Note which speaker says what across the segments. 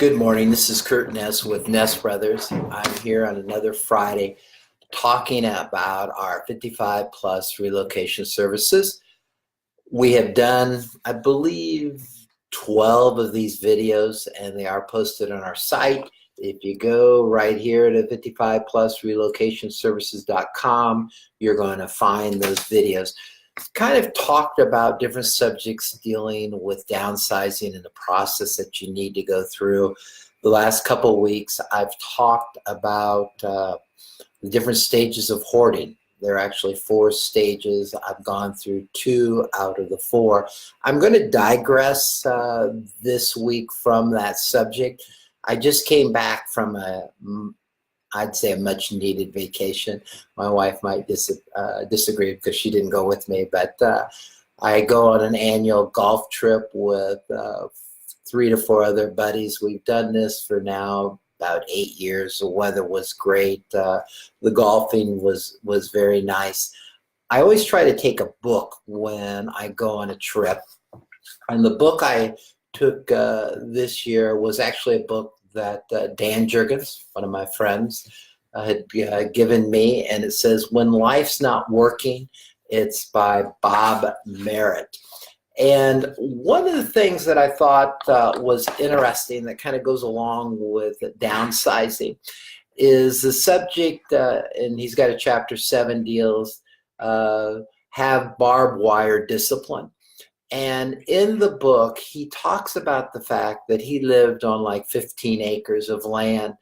Speaker 1: Good morning. This is Kurt Ness with Ness Brothers. I'm here on another Friday talking about our 55 plus relocation services. We have done, I believe, 12 of these videos, and they are posted on our site. If you go right here to 55plusrelocationservices.com, you're going to find those videos. Kind of talked about different subjects dealing with downsizing and the process that you need to go through. The last couple of weeks, I've talked about the different stages of hoarding. There are actually 4 stages. I've gone through 2 out of the 4. I'm going to digress this week from that subject. I just came back from I'd say a much needed vacation. My wife might disagree because she didn't go with me, but I go on an annual golf trip with 3 to 4 other buddies. We've done this for now about 8 years. The weather was great. The golfing was very nice. I always try to take a book when I go on a trip. And the book I took this year was actually a book that Dan Jurgens, one of my friends, had given me, and it says, When Life's Not Working. It's by Bob Merritt. And one of the things that I thought was interesting that kind of goes along with downsizing is the subject, and he's got a chapter 7 deals, have barbed wire discipline. And in the book, he talks about the fact that he lived on like 15 acres of land.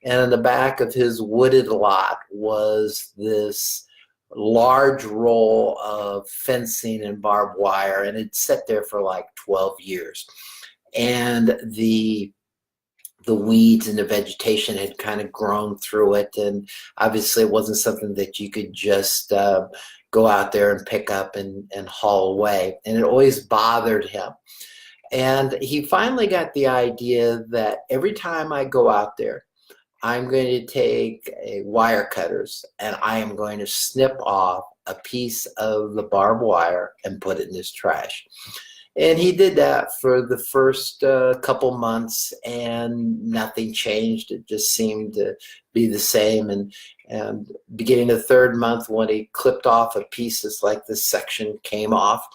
Speaker 1: And in the back of his wooded lot was this large roll of fencing and barbed wire. And it sat there for like 12 years. And the weeds and the vegetation had kind of grown through it. And obviously it wasn't something that you could just go out there and pick up and haul away. And it always bothered him. And he finally got the idea that every time I go out there, I'm going to take a wire cutters and I am going to snip off a piece of the barbed wire and put it in his trash. And he did that for the first couple months, and nothing changed. It just seemed to be the same. And beginning the 3rd month, when he clipped off a piece, it's like this section came off.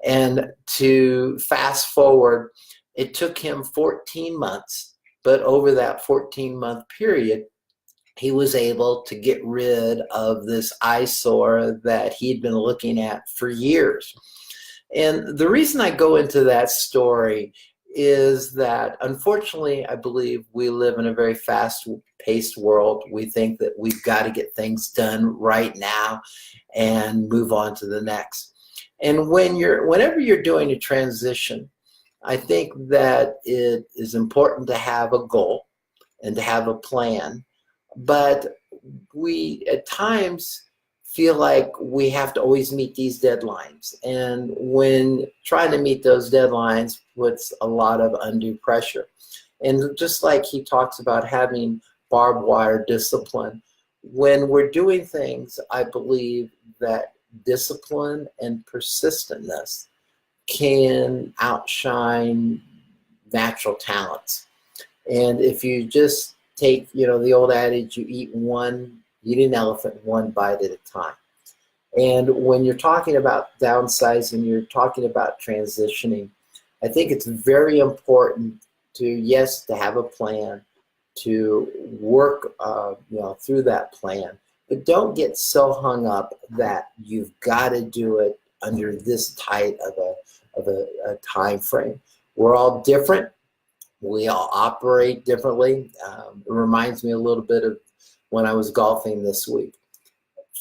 Speaker 1: And to fast forward, it took him 14 months. But over that 14-month period, he was able to get rid of this eyesore that he'd been looking at for years. And the reason I go into that story is that, unfortunately, I believe we live in a very fast-paced world. We think that we've got to get things done right now and move on to the next. And whenever you're doing a transition, I think that it is important to have a goal and to have a plan. But we, at times, feel like we have to always meet these deadlines. And when trying to meet those deadlines puts a lot of undue pressure. And just like he talks about having barbed wire discipline, when we're doing things, I believe that discipline and persistentness can outshine natural talents. And if you just take, the old adage, you eat an elephant one bite at a time. And when you're talking about downsizing, you're talking about transitioning, I think it's very important to have a plan, to work through that plan, but don't get so hung up that you've got to do it under this tight of a time frame. We're all different. We all operate differently. It reminds me a little bit of when I was golfing this week.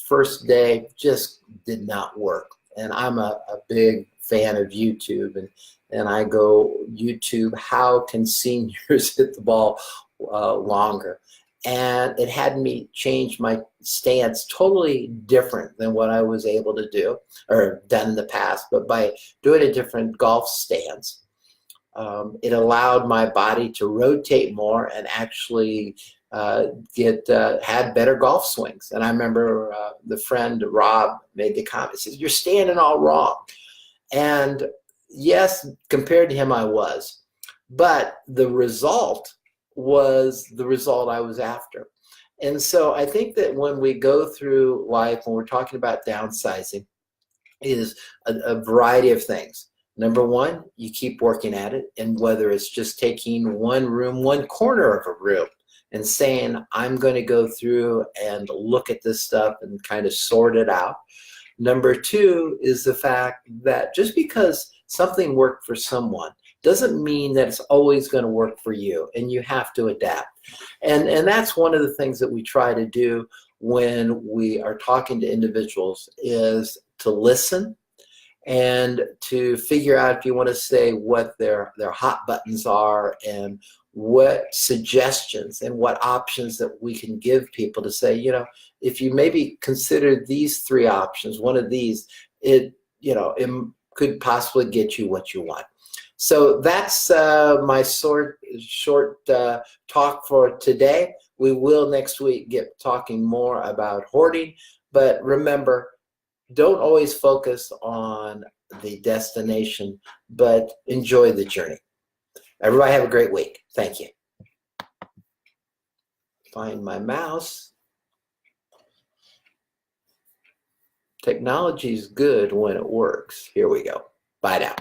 Speaker 1: First day just did not work. And I'm a big fan of YouTube, and I go YouTube, how can seniors hit the ball longer? And it had me change my stance totally different than what I was able to do or done in the past. But by doing a different golf stance, it allowed my body to rotate more and actually had better golf swings. And I remember the friend Rob made the comment, he says, "You're standing all wrong." And yes, compared to him, I was. but the result was the result I was after. And so I think that when we go through life, when we're talking about downsizing, is a variety of things. Number one, you keep working at it, and whether it's just taking one room, one corner of a room, and saying, I'm going to go through and look at this stuff and kind of sort it out. Number two is the fact that just because something worked for someone doesn't mean that it's always going to work for you, and you have to adapt. And that's one of the things that we try to do when we are talking to individuals, is to listen and to figure out, if you want to say, what their hot buttons are and what suggestions and what options that we can give people to say, you know, if you maybe consider these three options, one of these, it could possibly get you what you want. So that's my short talk for today. We will next week get talking more about hoarding, but remember, don't always focus on the destination, but enjoy the journey. Everybody have a great week. Thank you. Find my mouse. Technology is good when it works. Here we go. Bye now.